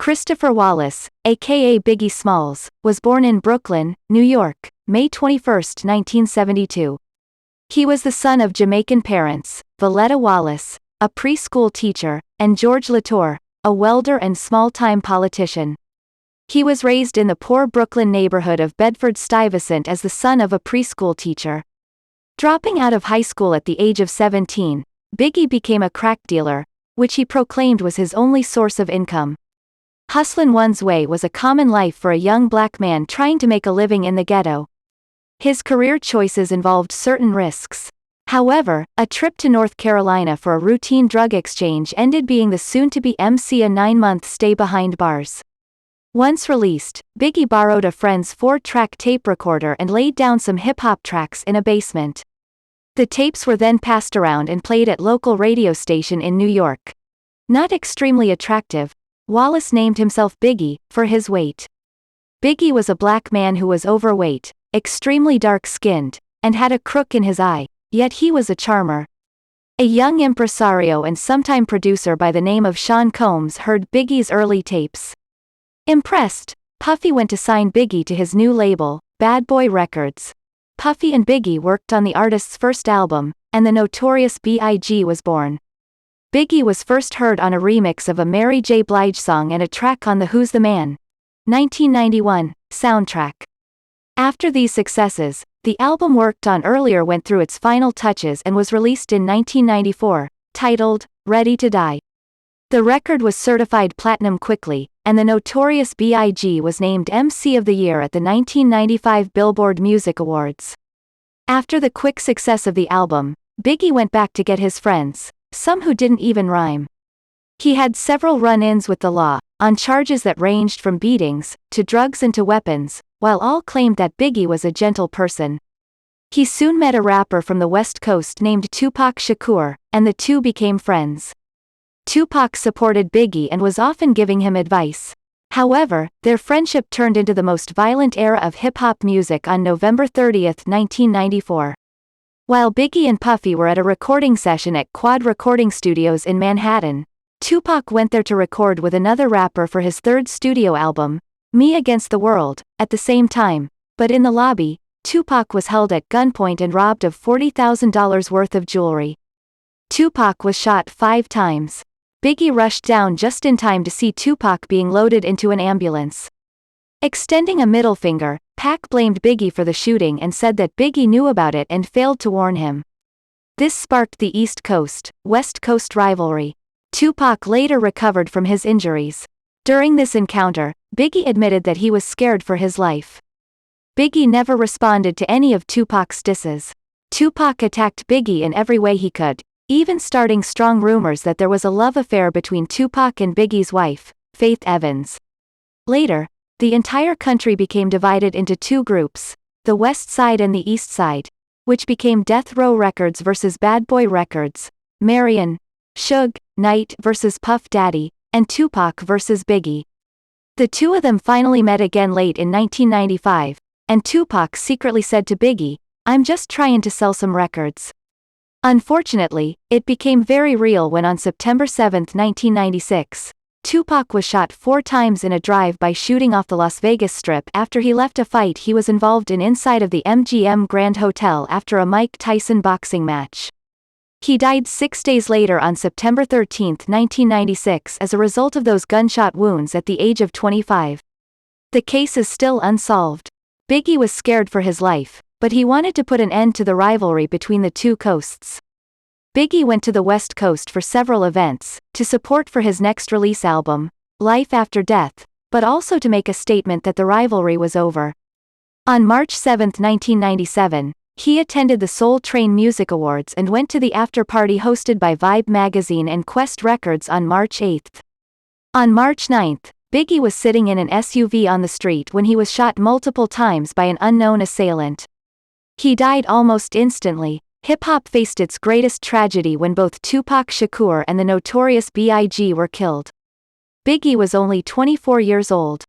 Christopher Wallace, aka Biggie Smalls, was born in Brooklyn, New York, May 21, 1972. He was the son of Jamaican parents, Valletta Wallace, a preschool teacher, and George Latour, a welder and small-time politician. He was raised in the poor Brooklyn neighborhood of Bedford-Stuyvesant as the son of a preschool teacher. Dropping out of high school at the age of 17, Biggie became a crack dealer, which he proclaimed was his only source of income. Hustlin' one's way was a common life for a young black man trying to make a living in the ghetto. His career choices involved certain risks. However, a trip to North Carolina for a routine drug exchange ended being the soon-to-be MC a 9-month stay behind bars. Once released, Biggie borrowed a friend's 4-track tape recorder and laid down some hip-hop tracks in a basement. The tapes were then passed around and played at local radio station in New York. Not extremely attractive, Wallace named himself Biggie, for his weight. Biggie was a black man who was overweight, extremely dark-skinned, and had a crook in his eye, yet he was a charmer. A young impresario and sometime producer by the name of Sean Combs heard Biggie's early tapes. Impressed, Puffy went to sign Biggie to his new label, Bad Boy Records. Puffy and Biggie worked on the artist's first album, and the Notorious B.I.G. was born. Biggie was first heard on a remix of a Mary J. Blige song and a track on the Who's the Man? 1991 soundtrack. After these successes, the album worked on earlier went through its final touches and was released in 1994, titled, Ready to Die. The record was certified platinum quickly, and the Notorious B.I.G. was named MC of the Year at the 1995 Billboard Music Awards. After the quick success of the album, Biggie went back to get his friends, some who didn't even rhyme. He had several run-ins with the law, on charges that ranged from beatings, to drugs and to weapons, while all claimed that Biggie was a gentle person. He soon met a rapper from the West Coast named Tupac Shakur, and the two became friends. Tupac supported Biggie and was often giving him advice. However, their friendship turned into the most violent era of hip-hop music on November 30, 1994. While Biggie and Puffy were at a recording session at Quad Recording Studios in Manhattan, Tupac went there to record with another rapper for his third studio album, Me Against the World, at the same time, but in the lobby, Tupac was held at gunpoint and robbed of $40,000 worth of jewelry. Tupac was shot 5 times. Biggie rushed down just in time to see Tupac being loaded into an ambulance. Extending a middle finger, Pac blamed Biggie for the shooting and said that Biggie knew about it and failed to warn him. This sparked the East Coast, West Coast rivalry. Tupac later recovered from his injuries. During this encounter, Biggie admitted that he was scared for his life. Biggie never responded to any of Tupac's disses. Tupac attacked Biggie in every way he could, even starting strong rumors that there was a love affair between Tupac and Biggie's wife, Faith Evans. Later, the entire country became divided into 2 groups, the West Side and the East Side, which became Death Row Records versus Bad Boy Records, Marion, Suge Knight versus Puff Daddy, and Tupac versus Biggie. The two of them finally met again late in 1995, and Tupac secretly said to Biggie, "I'm just trying to sell some records." Unfortunately, it became very real when on September 7, 1996, Tupac was shot 4 times in a drive-by shooting off the Las Vegas Strip after he left a fight he was involved in inside of the MGM Grand Hotel after a Mike Tyson boxing match. He died 6 days later on September 13, 1996 as a result of those gunshot wounds at the age of 25. The case is still unsolved. Biggie was scared for his life, but he wanted to put an end to the rivalry between the 2 coasts. Biggie went to the West Coast for several events, to support for his next release album, Life After Death, but also to make a statement that the rivalry was over. On March 7, 1997, he attended the Soul Train Music Awards and went to the after-party hosted by Vibe magazine and Quest Records on March 8. On March 9, Biggie was sitting in an SUV on the street when he was shot multiple times by an unknown assailant. He died almost instantly. Hip-hop faced its greatest tragedy when both Tupac Shakur and the Notorious B.I.G. were killed. Biggie was only 24 years old.